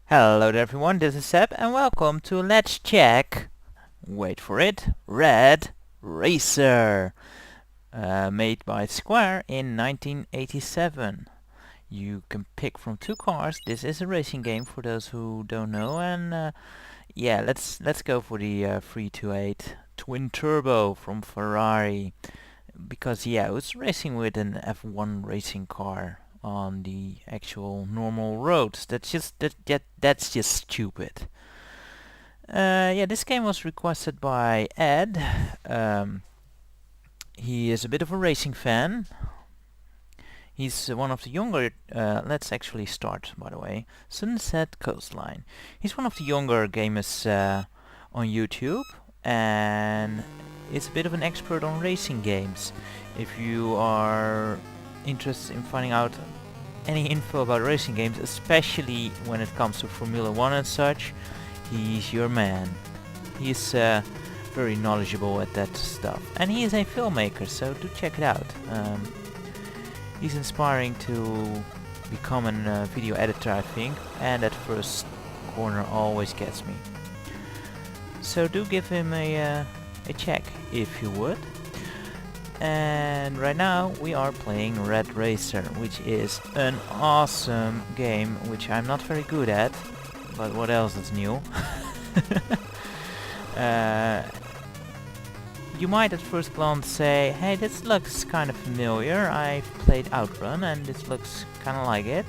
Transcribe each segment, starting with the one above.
Hello there everyone, this is Seb and welcome to Let's Check, wait for it, Rad Racer, made by Square in 1987. You can pick from two cars. This is a racing game for those who don't know, and yeah, let's go for the 328 twin turbo from Ferrari, because yeah, I was racing with an F1 racing car on the actual normal roads. That's just stupid. Yeah, this game was requested by Ed. He is a bit of a racing fan. He's one of the younger. Let's actually start, by the way. Sunset Coastline. He's one of the younger gamers on YouTube, and is a bit of an expert on racing games. If you are interested in finding out any info about racing games, especially when it comes to Formula 1 and such, he's your man. He's very knowledgeable at that stuff, and he is a filmmaker, so do check it out. He's inspiring to become a video editor, I think, and that first corner always gets me. So do give him a check if you would. And right now we are playing Rad Racer, which is an awesome game, which I'm not very good at, but what else is new? You might at first glance say, hey, this looks kind of familiar, I've played Outrun and this looks kind of like it.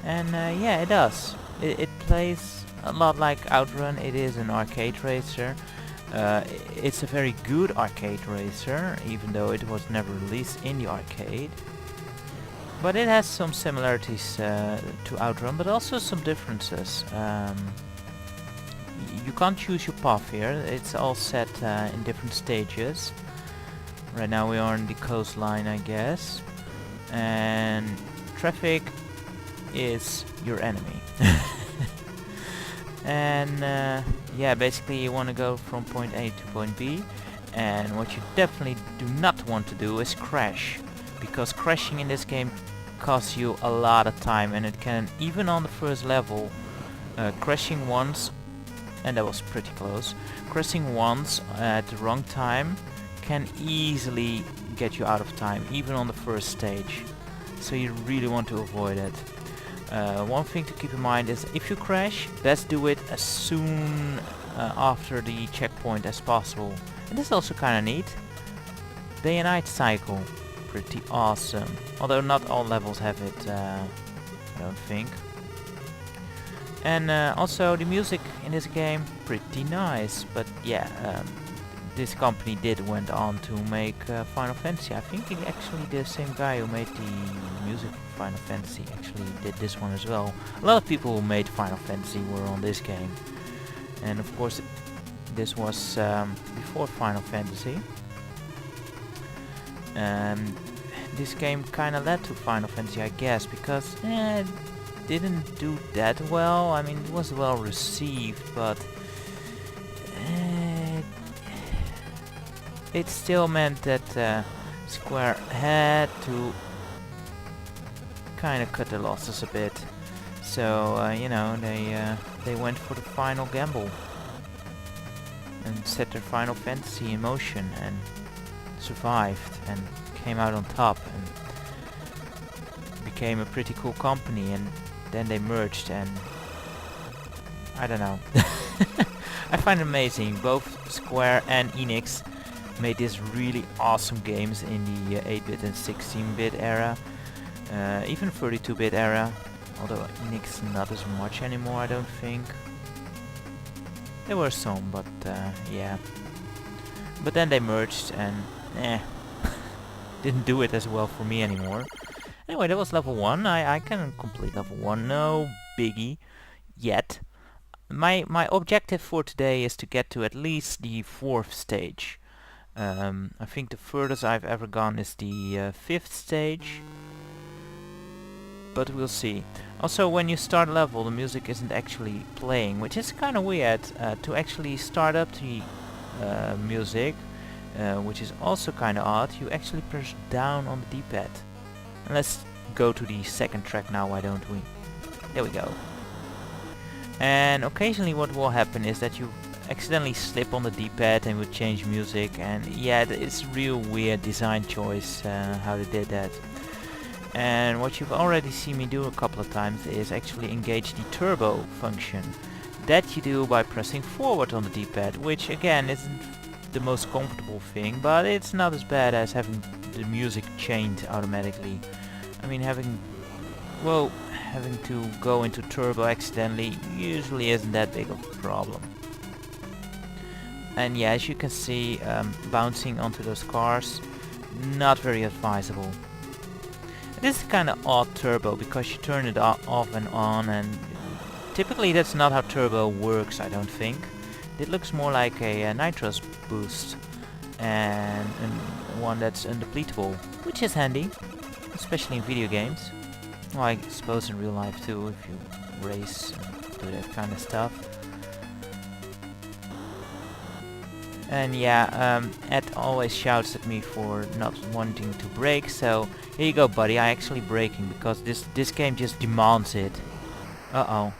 And yeah, it does. It plays a lot like Outrun. It is an arcade racer. It's a very good arcade racer, even though it was never released in the arcade. But it has some similarities to Outrun, but also some differences. You can't choose your path here, it's all set in different stages. Right now we are on the coastline, I guess. And traffic is your enemy. And yeah, basically you want to go from point A to point B, and what you definitely do not want to do is crash, because crashing in this game costs you a lot of time, and it can, even on the first level, crashing once, and that was pretty close, crashing once at the wrong time can easily get you out of time, even on the first stage, so you really want to avoid it. One thing to keep in mind is if you crash, best do it as soon after the checkpoint as possible. And this is also kind of neat. Day and night cycle, pretty awesome. Although not all levels have it, I don't think. And also the music in this game, pretty nice. But yeah, this company went on to make Final Fantasy. I think actually the same guy who made the music for Final Fantasy actually did this one as well. A lot of people who made Final Fantasy were on this game. And of course this was before Final Fantasy. This game kinda led to Final Fantasy, I guess, because it didn't do that well. I mean, it was well received, but it still meant that Square had to kind of cut their losses a bit. So you know, they went for the final gamble and set their Final Fantasy in motion and survived and came out on top and became a pretty cool company. And then they merged, and I don't know. I find it amazing. Both Square and Enix made these really awesome games in the 8-bit and 16-bit era, even 32-bit era, although Enix not as much anymore, I don't think. There were some, but yeah. But then they merged and didn't do it as well for me anymore. Anyway, that was level 1. I can complete level 1, no biggie yet. My objective for today is to get to at least the 4th stage. I think the furthest I've ever gone is the 5th stage, but we'll see. Also, when you start a level, the music isn't actually playing, which is kind of weird. To actually start up the music, which is also kind of odd, you actually press down on the D-pad. And let's go to the second track now, why don't we? There we go. And occasionally what will happen is that you accidentally slip on the D-pad and will change music, and yeah, it's real weird design choice how they did that. And what you've already seen me do a couple of times is actually engage the turbo function. That you do by pressing forward on the D-pad, which again isn't the most comfortable thing, but it's not as bad as having the music changed automatically. I mean, having to go into turbo accidentally usually isn't that big of a problem. And yeah, as you can see, bouncing onto those cars, not very advisable. This is kind of odd turbo because you turn it off and on, and typically that's not how turbo works, I don't think. It looks more like a nitrous boost and one that's undepletable, which is handy, especially in video games. Well, I suppose in real life too, if you race and do that kind of stuff. And yeah, Ed always shouts at me for not wanting to brake, so here you go buddy, I actually braking because this game just demands it. Uh-oh.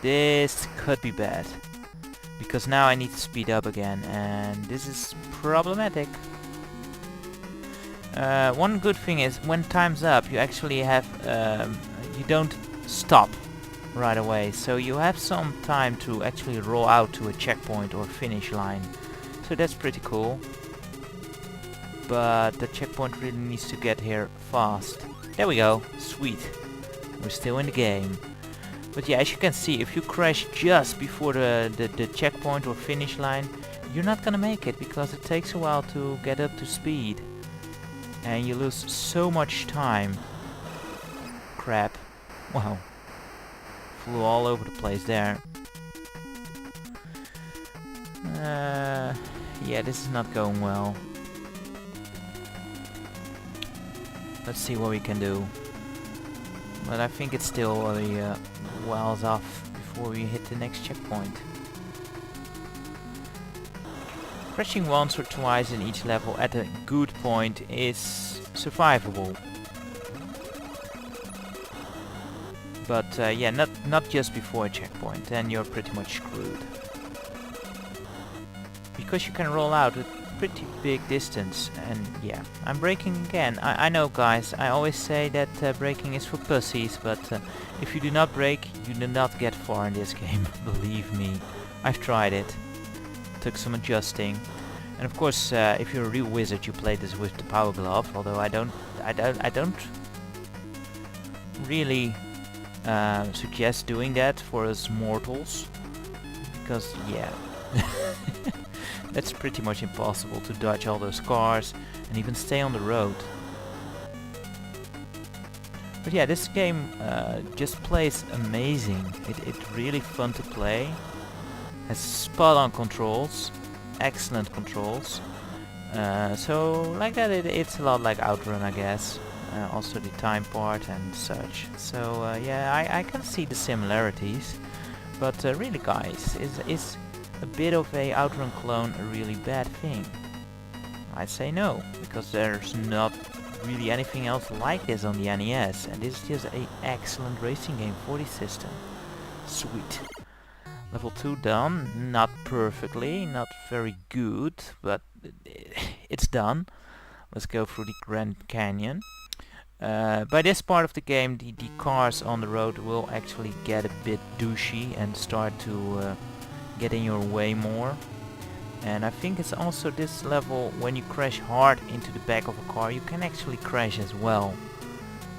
This could be bad. Because now I need to speed up again, and this is problematic. One good thing is, when time's up, you actually have, you don't stop right away, so you have some time to actually roll out to a checkpoint or finish line. So that's pretty cool. But the checkpoint really needs to get here fast. There we go, sweet. We're still in the game. But yeah, as you can see, if you crash just before the checkpoint or finish line, you're not gonna make it because it takes a while to get up to speed. And you lose so much time. Crap. Wow. Flew all over the place there. Yeah, this is not going well. Let's see what we can do. But I think it's still a whiles off before we hit the next checkpoint. Crashing once or twice in each level at a good point is survivable. But yeah, not just before a checkpoint, then you're pretty much screwed. Because you can roll out with pretty big distance, and yeah, I'm braking again. I know guys, I always say that braking is for pussies, but if you do not brake, you do not get far in this game, believe me. I've tried it. Took some adjusting. And of course, if you're a real wizard, you play this with the power glove, although I don't really suggest doing that for us mortals, because yeah, that's pretty much impossible to dodge all those cars and even stay on the road. But yeah, this game just plays amazing. It's really fun to play. Has spot on controls, excellent controls. So like that, it's a lot like Outrun, I guess. Also the time part and such. So yeah, I can see the similarities. But really guys, is a bit of a Outrun clone a really bad thing? I'd say no, because there's not really anything else like this on the NES, and this is just an excellent racing game for the system. Sweet. Level 2 done, not perfectly, not very good, but it's done. Let's go through the Grand Canyon. By this part of the game, the cars on the road will actually get a bit douchey and start to get in your way more. And I think it's also this level, when you crash hard into the back of a car, you can actually crash as well,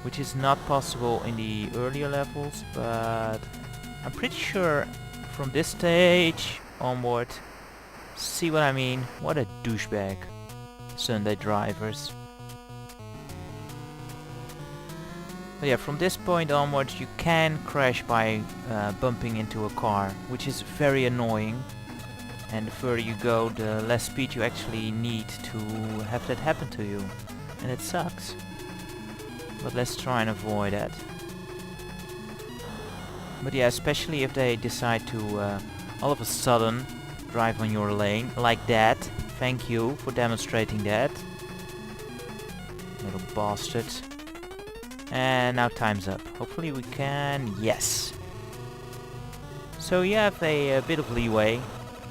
which is not possible in the earlier levels, but I'm pretty sure from this stage onward. See what I mean? What a douchebag. Sunday drivers. But yeah, from this point onwards you can crash by bumping into a car, which is very annoying. And the further you go, the less speed you actually need to have that happen to you. And it sucks. But let's try and avoid that. But yeah, especially if they decide to all of a sudden drive on your lane, like that. Thank you for demonstrating that. Little bastards. And now time's up. Hopefully we can... Yes! So you have a bit of leeway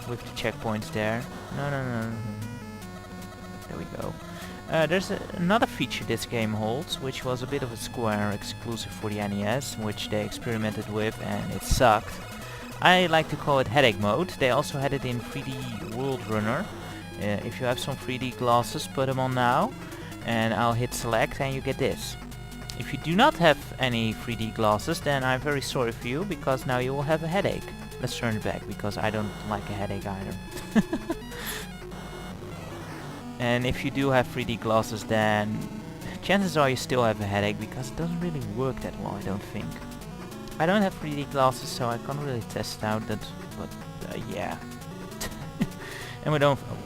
with the checkpoints there. No. There we go. There's another feature this game holds, which was a bit of a Square exclusive for the NES, which they experimented with and it sucked. I like to call it headache mode. They also had it in 3D World Runner. If you have some 3D glasses, put them on now, and I'll hit select and you get this. If you do not have any 3D glasses, then I'm very sorry for you, because now you will have a headache. Let's turn it back, because I don't like a headache either. And if you do have 3D glasses, then chances are you still have a headache, because it doesn't really work that well, I don't think. I don't have 3D glasses, so I can't really test out that, but yeah. And with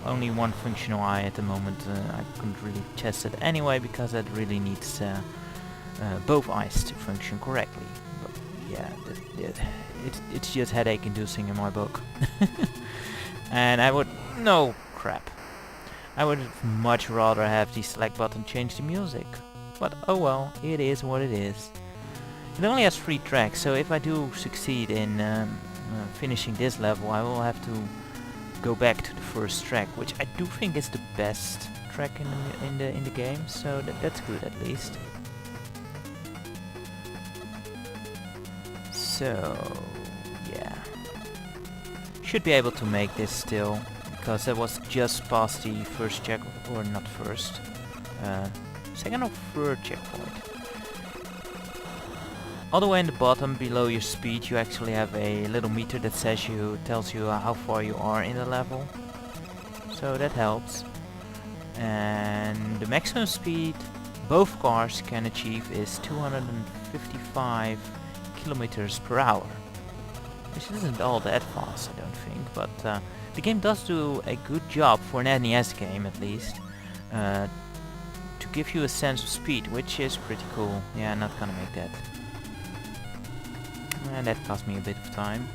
only one functional eye at the moment, I couldn't really test it anyway, because that really needs both eyes to function correctly. But yeah, it's just headache inducing in my book. And I would... no, crap. I would much rather have the select button change the music. But oh well, it is what it is. It only has 3 tracks, so if I do succeed in finishing this level, I will have to go back to the first track, which I do think is the best track in the game, so that's good at least. So yeah, should be able to make this still, because that was just past the first check, or not first, second or third checkpoint. All the way in the bottom, below your speed, you actually have a little meter that tells you how far you are in the level. So that helps. And the maximum speed both cars can achieve is 255 kilometers per hour. Which isn't all that fast, I don't think, but the game does do a good job for an NES game, at least, to give you a sense of speed, which is pretty cool. Yeah, I'm not gonna make that. And that cost me a bit of time,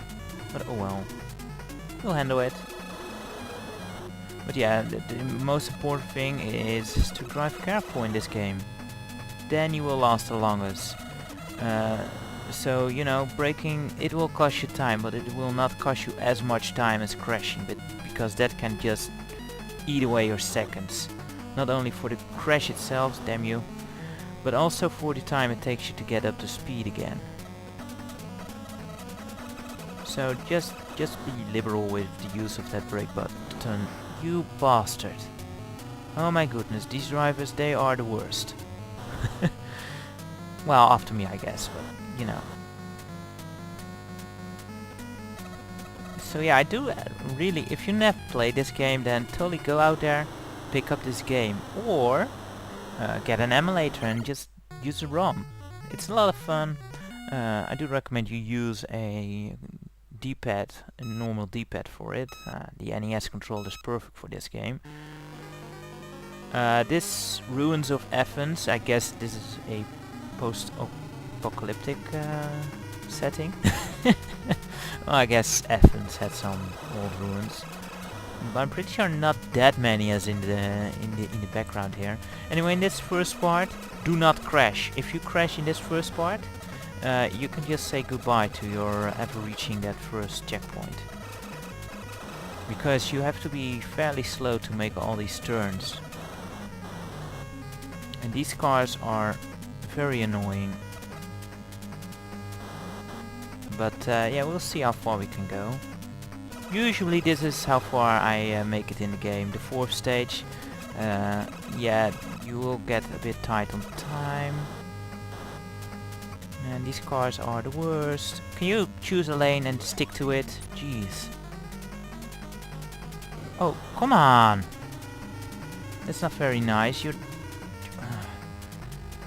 but oh well, we'll handle it. But yeah, the most important thing is to drive careful in this game. Then you will last the longest. So, you know, braking, it will cost you time, but it will not cost you as much time as crashing, because that can just eat away your seconds. Not only for the crash itself, damn you, but also for the time it takes you to get up to speed again. So just be liberal with the use of that brake button, you bastard. Oh my goodness, these drivers, they are the worst. Well, after me I guess, but you know. So yeah, I do really, if you never played this game, then totally go out there, pick up this game, or get an emulator and just use a ROM. It's a lot of fun. I do recommend you use a D-pad, a normal D-pad for it. The NES controller is perfect for this game. This Ruins of Athens, I guess this is a post-apocalyptic setting. Well, I guess Athens had some old ruins, but I'm pretty sure not that many as in the background here. Anyway, in this first part, do not crash. If you crash in this first part, you can just say goodbye to your ever reaching that first checkpoint, because you have to be fairly slow to make all these turns, and these cars are very annoying. But yeah, we'll see how far we can go. Usually this is how far I make it in the game. The 4th stage, yeah, you will get a bit tight on time. And these cars are the worst. Can you choose a lane and stick to it? Jeez. Oh, come on! That's not very nice. You're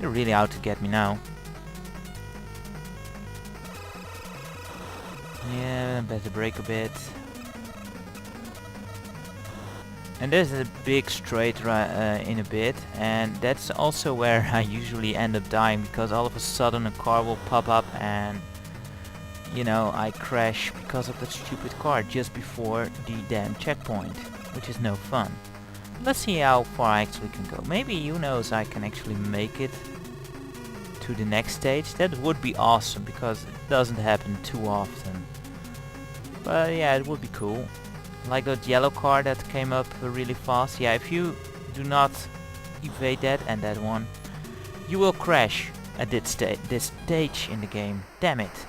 really out to get me now. Yeah, better brake a bit. And there's a big straight in a bit, and that's also where I usually end up dying, because all of a sudden a car will pop up and, you know, I crash because of that stupid car just before the damn checkpoint, which is no fun. Let's see how far I actually can go. Maybe who knows, I can actually make it to the next stage. That would be awesome, because it doesn't happen too often. But yeah, it would be cool. Like that yellow car that came up really fast. Yeah, if you do not evade that and that one, you will crash at this stage in the game. Damn it.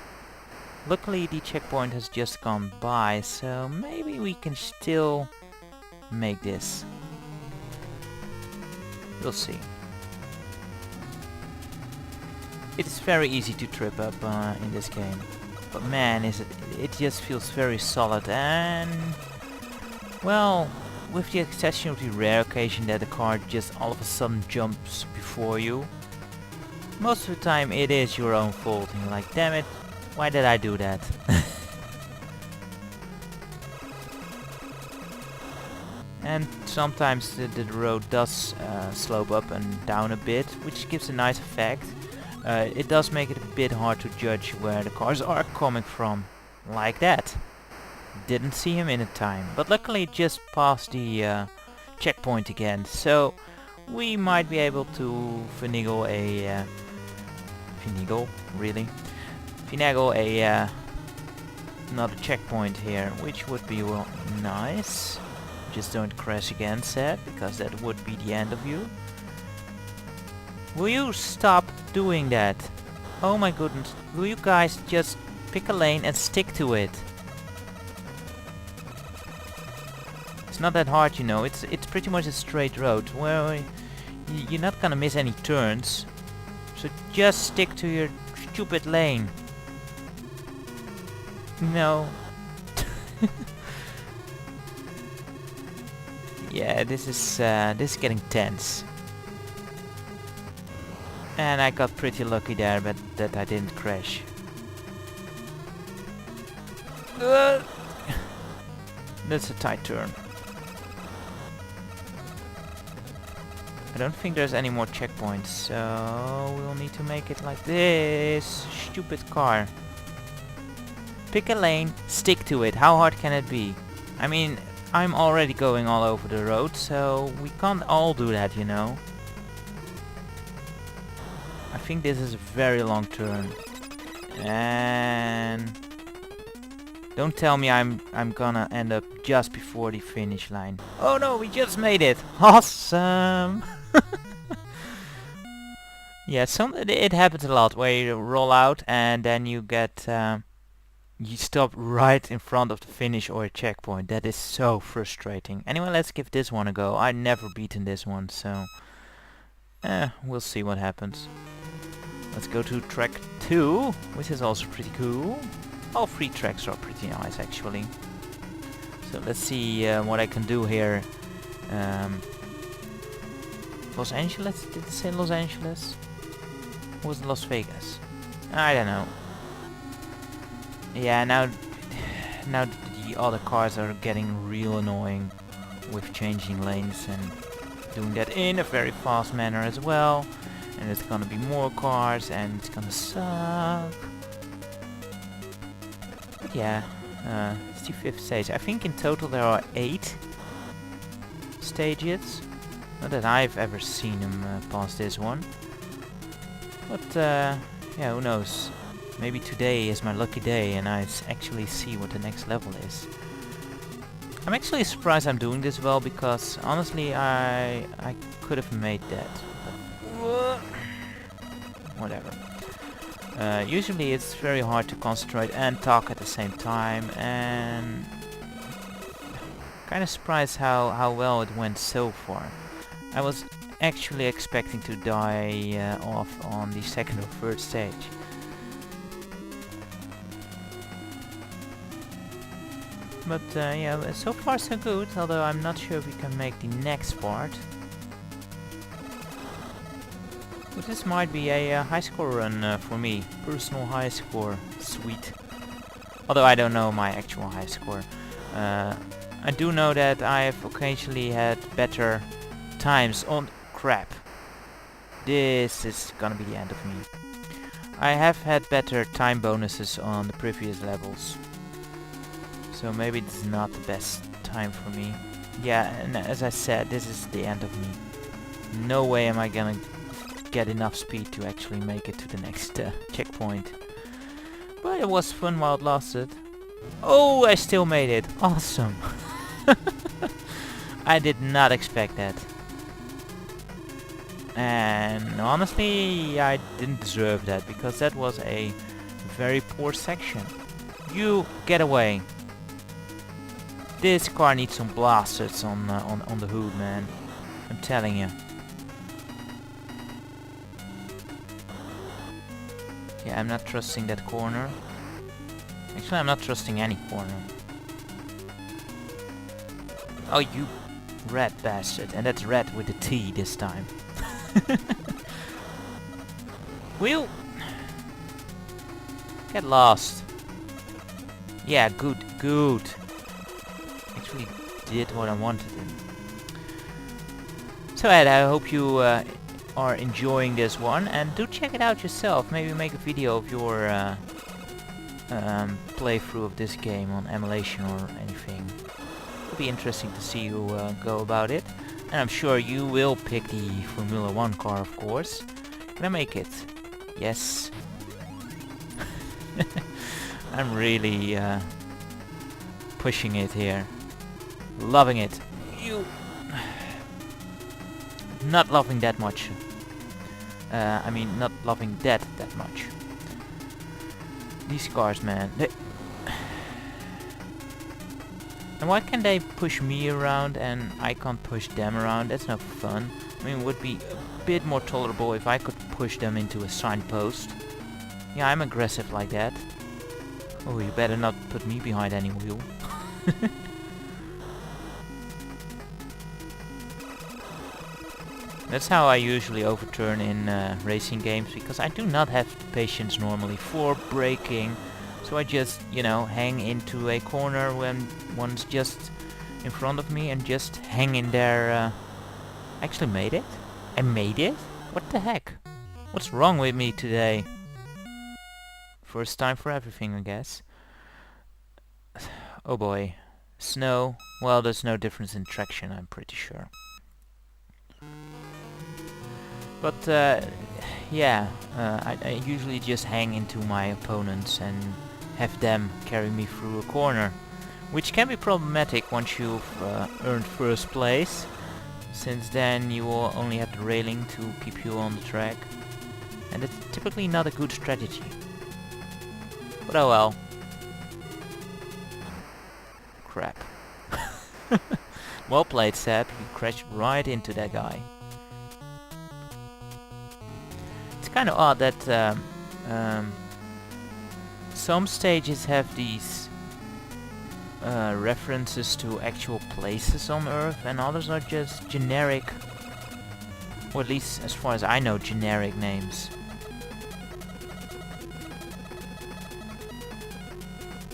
Luckily the checkpoint has just gone by, so maybe we can still make this. We'll see. It is very easy to trip up in this game. But man, it just feels very solid, and well, with the exception of the rare occasion that the car just all of a sudden jumps before you, most of the time it is your own fault and you're like, damn it, why did I do that? And sometimes the road does slope up and down a bit, which gives a nice effect. It does make it a bit hard to judge where the cars are coming from. Like that. Didn't see him in time, but luckily just passed the checkpoint again, so we might be able to finagle a another checkpoint here, which would be well nice. Just don't crash again, Seb, because that would be the end of you. Will you stop doing that? Oh my goodness, will you guys just pick a lane and stick to it? It's not that hard, you know, it's pretty much a straight road where you're not gonna miss any turns. So just stick to your stupid lane. No. Yeah, this is getting tense. And I got pretty lucky there, but that I didn't crash. That's a tight turn. I don't think there's any more checkpoints, so we'll need to make it like this. Stupid car. Pick a lane, stick to it. How hard can it be? I mean, I'm already going all over the road, so we can't all do that, you know. I think this is a very long turn. And don't tell me I'm gonna end up just before the finish line. Oh no, we just made it! Awesome! Yeah, it happens a lot where you roll out and then you get you stop right in front of the finish or a checkpoint. That is so frustrating. Anyway, let's give this one a go. I've never beaten this one, so we'll see what happens. Let's go to track 2, which is also pretty cool. All 3 tracks are pretty nice, actually. So let's see what I can do here. Los Angeles? Did it say Los Angeles? Or was it Las Vegas? I don't know. Yeah, now the other cars are getting real annoying with changing lanes and doing that in a very fast manner as well. And there's gonna be more cars and it's gonna suck. But yeah, it's the 5th stage. I think in total there are 8 stages. Not that I've ever seen them past this one. But yeah, who knows. Maybe today is my lucky day and I actually see what the next level is. I'm actually surprised I'm doing this well, because honestly I could have made that. But whatever. Usually it's very hard to concentrate and talk at the same time, and kind of surprised how well it went so far. I was actually expecting to die off on the 2nd or 3rd stage. But yeah, so far so good, although I'm not sure if we can make the next part. But this might be a high score run for me. Personal high score. Sweet. Although I don't know my actual high score. I do know that I've occasionally had better times on... Crap. This is gonna be the end of me. I have had better time bonuses on the previous levels. So maybe it's not the best time for me. Yeah, and as I said, this is the end of me. No way am I gonna get enough speed to actually make it to the next checkpoint. But it was fun while it lasted. Oh, I still made it. Awesome. I did not expect that. And honestly, I didn't deserve that, because that was a very poor section. You get away. This car needs some blasters on the hood, man. I'm telling you. Yeah, I'm not trusting that corner. Actually, I'm not trusting any corner. Oh, you red bastard. And that's red with a T this time. Wheel! Get lost. Yeah, good, good. Actually did what I wanted to. So Ed, I hope you are enjoying this one, and do check it out yourself. Maybe make a video of your playthrough of this game on emulation or anything. It'll be interesting to see you go about it. And I'm sure you will pick the Formula 1 car, of course. Can I make it? Yes. I'm really pushing it here. Loving it. You... Not loving that much. I mean, not loving that much. These cars, man. And why can they push me around and I can't push them around? That's no fun. I mean, it would be a bit more tolerable if I could push them into a signpost. Yeah, I'm aggressive like that. Oh, you better not put me behind any wheel. That's how I usually overturn in racing games, because I do not have the patience normally for braking. So I just, you know, hang into a corner when one's just in front of me and just hang in there. Actually made it? I made it? What the heck? What's wrong with me today? First time for everything, I guess. Oh boy. Snow. Well, there's no difference in traction, I'm pretty sure. But yeah, I usually just hang into my opponents and have them carry me through a corner, which can be problematic once you've earned first place, since then you will only have the railing to keep you on the track, and it's typically not a good strategy. But oh well. Crap. Well played, Seb. You crashed right into that guy. It's kind of odd that some stages have these references to actual places on Earth, and others are just generic, or at least as far as I know, generic names.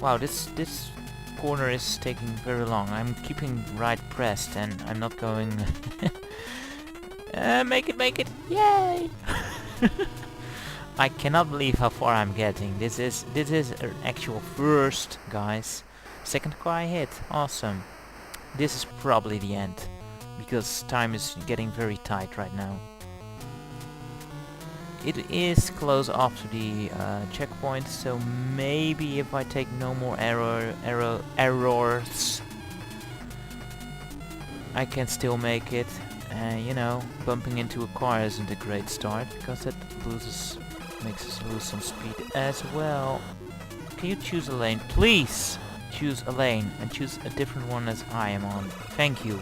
Wow, this corner is taking very long. I'm keeping right pressed and I'm not going... make it! Yay! I cannot believe how far I'm getting. This is an actual first, guys. Second car I hit. Awesome. This is probably the end, because time is getting very tight right now. It is close after the checkpoint, so maybe if I take no more errors, I can still make it. You know, bumping into a car isn't a great start, because that makes us lose some speed as well. Can you choose a lane, please? Choose a lane and choose a different one as I am on. Thank you.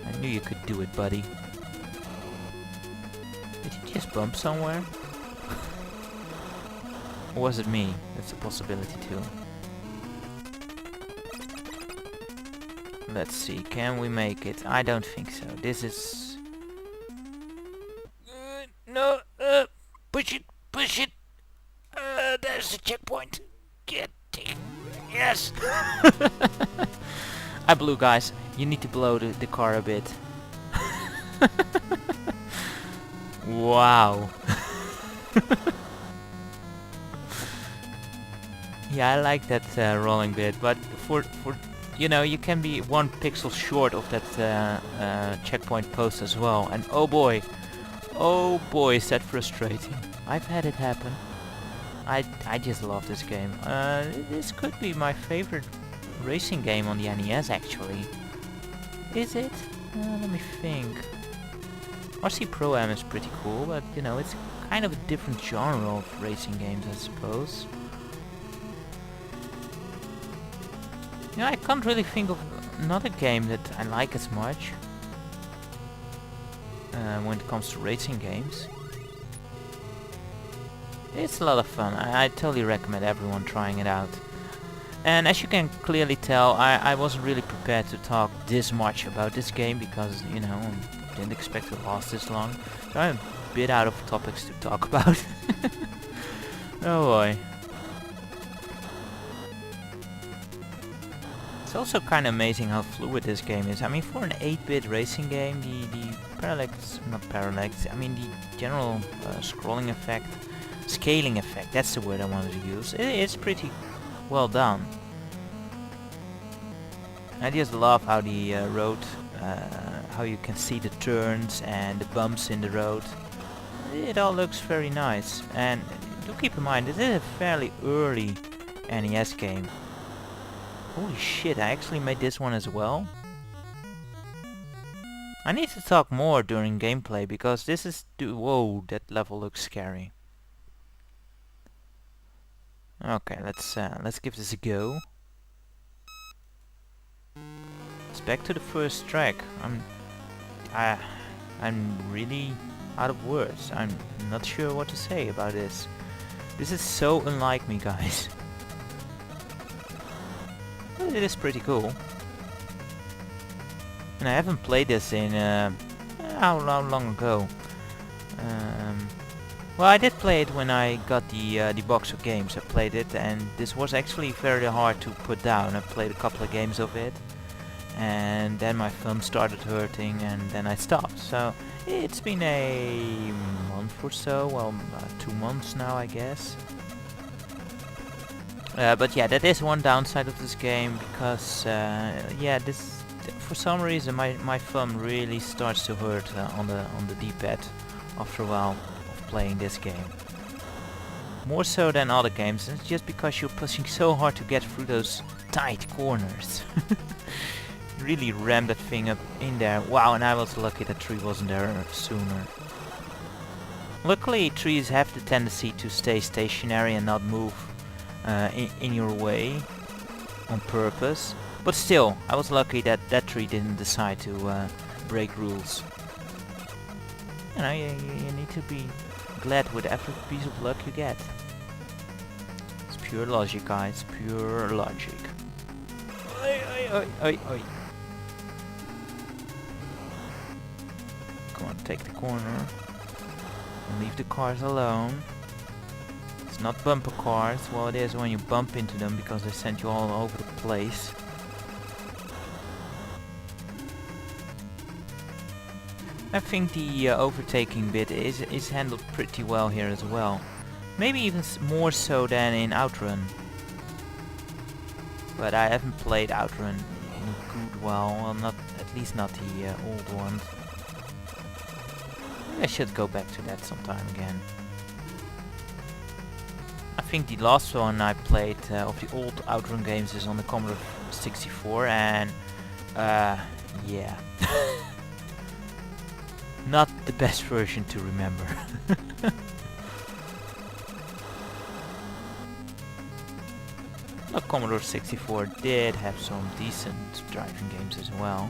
I knew you could do it, buddy. Did you just bump somewhere? Or was it me? That's a possibility too. Let's see, can we make it? I don't think so. This is... no, push it! There's the checkpoint. Get it. Yes! I blew, guys. You need to blow the car a bit. Wow. Yeah, I like that rolling bit, but for you know, you can be 1 pixel short of that checkpoint post as well, and oh boy, is that frustrating. I've had it happen. I just love this game. This could be my favorite racing game on the NES actually. Is it? Let me think. RC Pro-Am is pretty cool, but you know, it's kind of a different genre of racing games, I suppose. Yeah, I can't really think of another game that I like as much when it comes to racing games. It's a lot of fun. I totally recommend everyone trying it out. And as you can clearly tell, I wasn't really prepared to talk this much about this game because, you know, I didn't expect it to last this long. So I'm a bit out of topics to talk about. Oh boy. It's also kind of amazing how fluid this game is. I mean, for an 8-bit racing game, the parallax, not parallax, I mean the general scrolling effect, scaling effect, that's the word I wanted to use. It's pretty well done. I just love how the road, how you can see the turns and the bumps in the road. It all looks very nice. And do keep in mind, this is a fairly early NES game. Holy shit, I actually made this one as well. I need to talk more during gameplay because this is... Whoa, that level looks scary. Okay, let's give this a go. It's back to the first track. I'm really out of words. I'm not sure what to say about this. This is so unlike me, guys. But it is pretty cool. And I haven't played this in how long ago? Well, I did play it when I got the box of games. I played it, and this was actually very hard to put down. I played a couple of games of it, and then my thumb started hurting, and then I stopped. So it's been a month or so, well, 2 months now, I guess. But yeah, that is one downside of this game because yeah, this for some reason my thumb really starts to hurt on the D-pad after a while of playing this game. More so than other games. It's just because you're pushing so hard to get through those tight corners. Really ram that thing up in there. Wow, and I was lucky that tree wasn't there sooner. Luckily, trees have the tendency to stay stationary and not move in your way on purpose. But still, I was lucky that that tree didn't decide to break rules. You know, you need to be glad with every piece of luck you get. It's pure logic, guys. Pure logic. Oi, oi, oi, oi. Come on, take the corner. And leave the cars alone. It's not bumper cars. Well, it is when you bump into them because they send you all over the place. I think the overtaking bit is handled pretty well here as well. Maybe even more so than in Outrun. But I haven't played Outrun in a good while. Well, not at least not the old one. Maybe I should go back to that sometime again. I think the last one I played of the old Outrun games is on the Commodore 64, and yeah. Not the best version to remember. The Commodore 64 did have some decent driving games as well.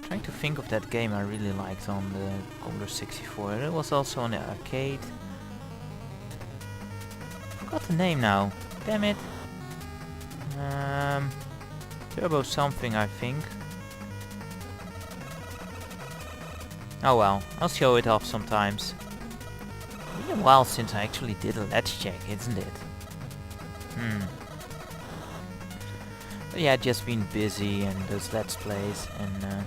Trying to think of that game I really liked on the Commodore 64. It was also on the arcade. Forgot the name now. Damn it. Turbo something, I think. Oh well, I'll show it off sometimes. It's been a while since I actually did a Let's Check, isn't it? But yeah, just been busy and those Let's Plays, and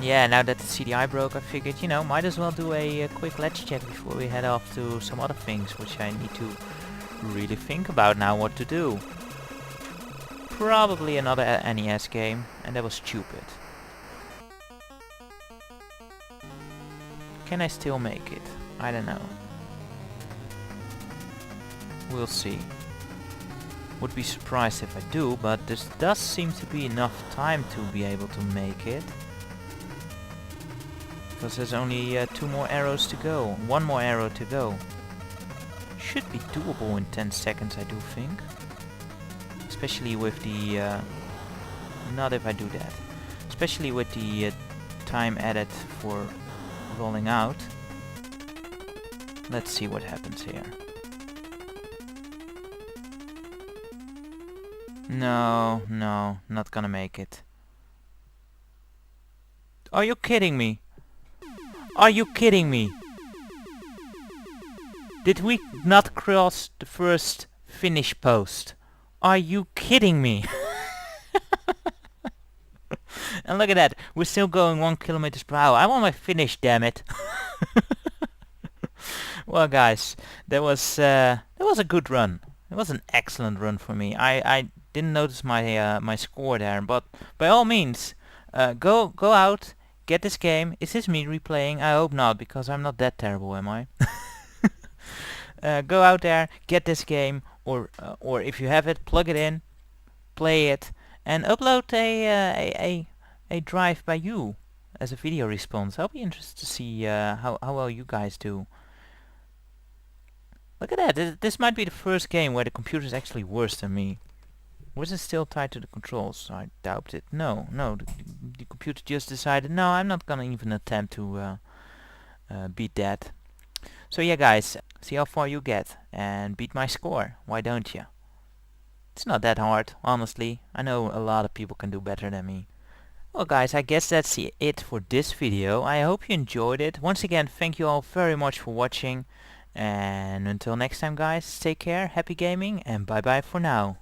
yeah, now that the CDI broke, I figured, you know, might as well do a quick Let's Check before we head off to some other things, which I need to really think about now what to do. Probably another NES game, and that was stupid. Can I still make it? I don't know. We'll see. Would be surprised if I do, but this does seem to be enough time to be able to make it. Because there's only 2 more arrows to go. 1 more arrow to go. Should be doable in 10 seconds, I do think. Especially with the... not if I do that. Especially with the time added for rolling out. Let's see what happens here. No, no, not gonna make it. Are you kidding me? Are you kidding me? Did we not cross the first finish post? Are you kidding me? And look at that, we're still going 1 kilometers per hour. I want my finish, damn it. Well, guys, that was a good run. It was an excellent run for me. I didn't notice my my score there, but by all means, go out, get this game. Is this me replaying? I hope not, because I'm not that terrible, am I? Go out there, get this game, or if you have it, plug it in, play it, and upload a drive by you as a video response. I'll be interested to see how well you guys do. Look at that, this might be the first game where the computer is actually worse than me. Was it still tied to the controls? I doubt it. No, the computer just decided, no, I'm not gonna even attempt to beat that. So yeah, guys, see how far you get and beat my score. Why don't you? It's not that hard, honestly. I know a lot of people can do better than me. Well, guys, I guess that's it for this video. I hope you enjoyed it. Once again, thank you all very much for watching. And until next time, guys, take care, happy gaming, and bye bye for now.